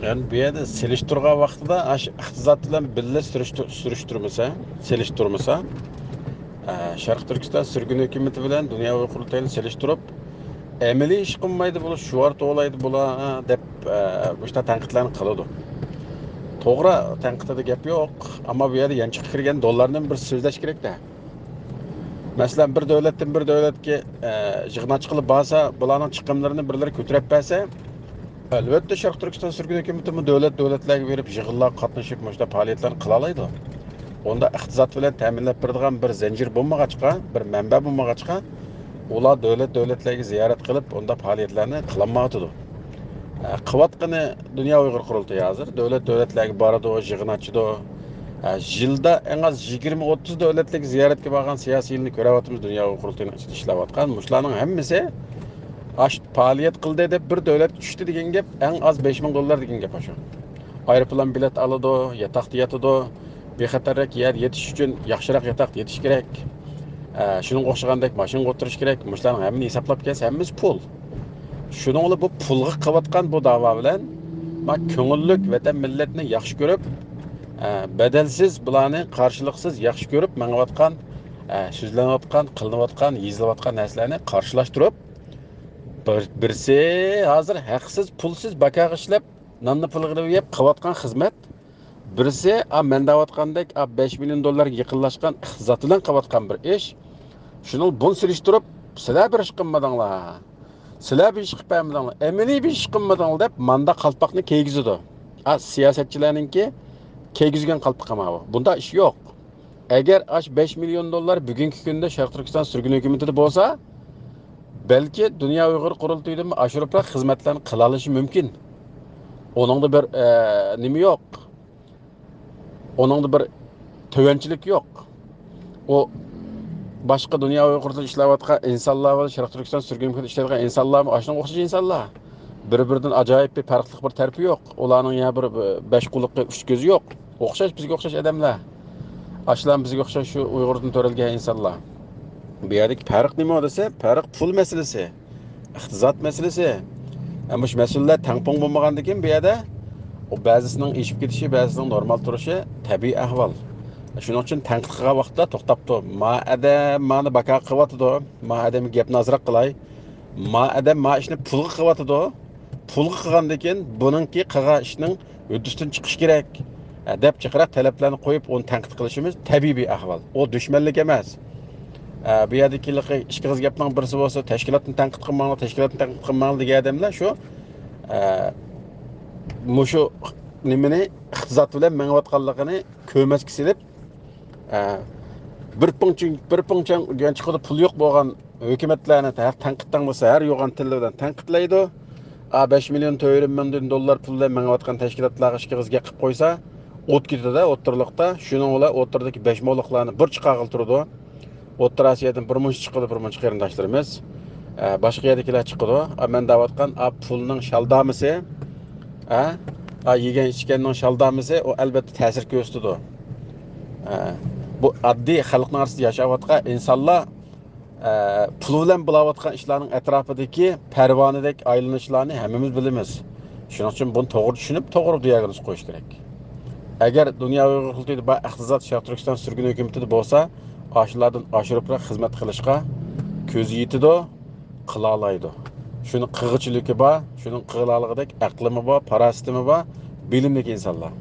Yani bu yerda selishtirgan vaqtida iqtisod bilan birga surishtirmasa, selishtirmasa, Sharq Turkiston sürgün hukumati bilan dunyoviy qurultayni selishtirib, amaliy ish qilmaydi bo'lish, shuvar to'g'laydi bular deb bu yerda tanqidlarni qiladi. To'g'ri, tanqidida gap yo'q, ammo bu yerda yanchiq kirgan dollardan bir so'zlash kerak-da. Masalan, bir davlatdan bir davlatga yig'nachi qilib borsa, bularning chiqimlarini birlari ko'tarib bersa, albatta Sharq Turkiston sürgün hukumati bu davlatlarga berib yig'inlar qatnashib, mana faoliyatlarni qila oladi. Onda iqtisod bilan ta'minlab beradigan bir zanjir bo'lmag'achqa, bir manba bo'lmag'achqa, ular davlatlarga ziyorat qilib, onda faoliyatlarni qilolmaydi. Qilayotgani Dunyo Uyg'ur qurultayi hozir davlatlarga boradi, yig'in ochadi. Yilda en az 20-30 davlatlarga ziyoratga borgan siyosiylarni ko'ryapmiz Dunyo Uyg'ur qurultayining ichida ishlayotgan. Mushlarning hammasi ash faoliyat qildi deb bir davlat tushdi degan gap en az 5000 dollar degan gap shu. Aeroplan bilet aladi, yataqda yotadi. Bexatarlik yer yetish uchun yaxshiroq yataq yetish kerak. Shuning o'xshagandek mashinaga o'tirish kerak. Mushlarning hammani hisoblab kelsa hammasi pul. Shuning bu pulga qilayotgan bu da'vo bilan men ko'ngillik vatan millatni yaxshi ko'rib, badalsiz bularni qarshiliksiz yaxshi ko'rib mangayotgan, so'zlanayotgan, qilinayotgan, yezilayotgan narsalarni qarshilashtirib, birsi hozir haqsiz, pulsiz bakaga ishlab, nonni pulga yeb qilayotgan xizmat, birisi men deyotgandek 5 million dollarga yaqinlashgan iqtisod bilan qilayotgan bir ish. Shuni buni surishtirib, sizlar bir ish qilmadinglar. Sizlar bir ish qilmadinglar. Amaliy bir ish qilmadinglar deb manda qalpoqni kiygizadi. Siyosatchilarninki kiygizgan qalpoq ama bu. Bunda ish yo'q. Agar 5 million dollar bugungi kunda Sharq Turkiston sürgün hukumatida bo'lsa, belki Dunyo Uyg'ur qurultayidan ashuribroq xizmatlarni qila olishi mumkin. Oningda bir nima yo'q. Oningda bir tovanchilik yo'q. O başka Dunyo Uyg'urda ishlayotgan insonlar va Sharq Turkiston sürgün hukumatida ishlayotgan insonlar ashunga o'xshash insonlar. Bir-biridan ajoyib bir farqli bir tarafi yo'q. Ularning ya bir 5 quloqqa 3 ko'zi yo'q. O'xshash bizga o'xshash odamlar. Ashlar bizga o'xshash shu Uyg'urdan to'ralgan insonlar. Bu yerdagi farq nima desa, farq pul masalasi, iqtisod masalasi. Ama shu masalalar tangpong bo'lmagandan keyin bu yerda o ba'zisining eshib ketishi, ba'zisining normal turishi tabiiy ahvol. Shuning uchun tanqid qilgan vaqtda to'xtabdi. Ma adam mani baka qilyotdi. Ma adam gapni ozroq qilay. Ma adam ma ishni pulga qilyotdi. Pulga qilgandan keyin buningki qilgan ishning huddidan chiqish kerak deb chiqarib talablarni qo'yib, uni tanqid qilishimiz tabiiy bir ahvol. O dushmanlik emas. Bu yerdagi ikki qiz gapning birisi bo'lsa, tashkilotni tanqid qilmanglar, tashkilotni tanqid qilmanglar degan odamlar shu mushu nimani iqtisod bilan mengayotganligini ko'masga silib, bir punchang yanchiqida pul yo'q bo'lgan hukumatlarni tanqiddan bo'lsa, har yo'g'on til bilan tanqidlaydi. 5 million dollar pul bilan mengayotgan tashkilotlarga ikki qizga qilib qo'ysa, o't ketadi o'tirliqda. Shuning bilan o'tirdagi 5 mo'liqlarni bir chiqag'il turdi. O'rta Osiyodan bir muncha chiqadi, bir muncha qarindoshlarimiz. Boshqa yerdagilar chiqadi. Men deyotgan pulning shaldamisi, yegan ichganning shaldamisi o albatta ta'sir ko'rsatadi. Bu oddiy xalqning orasida yashayotgan insonlar pul bilan bo'layotgan ishlarning atrofidagi parvonadek aylanishlarni hammamiz bilamiz. Shuning uchun buni to'g'ri tushunib, to'g'ri diagnoz qo'yish kerak. Agar Dunyo Uyg'ur qurultayida bu iqtisod Sharq Turkiston sürgün hukumatida bo'lsa, ashlardan oshiribroq xizmat qilishga ko'zi yetidi, qila oladi. Shuni qig'ichiligi bor, shuni qilaligidek aqlimi bor, parasitimi bor, bilimli insonlar.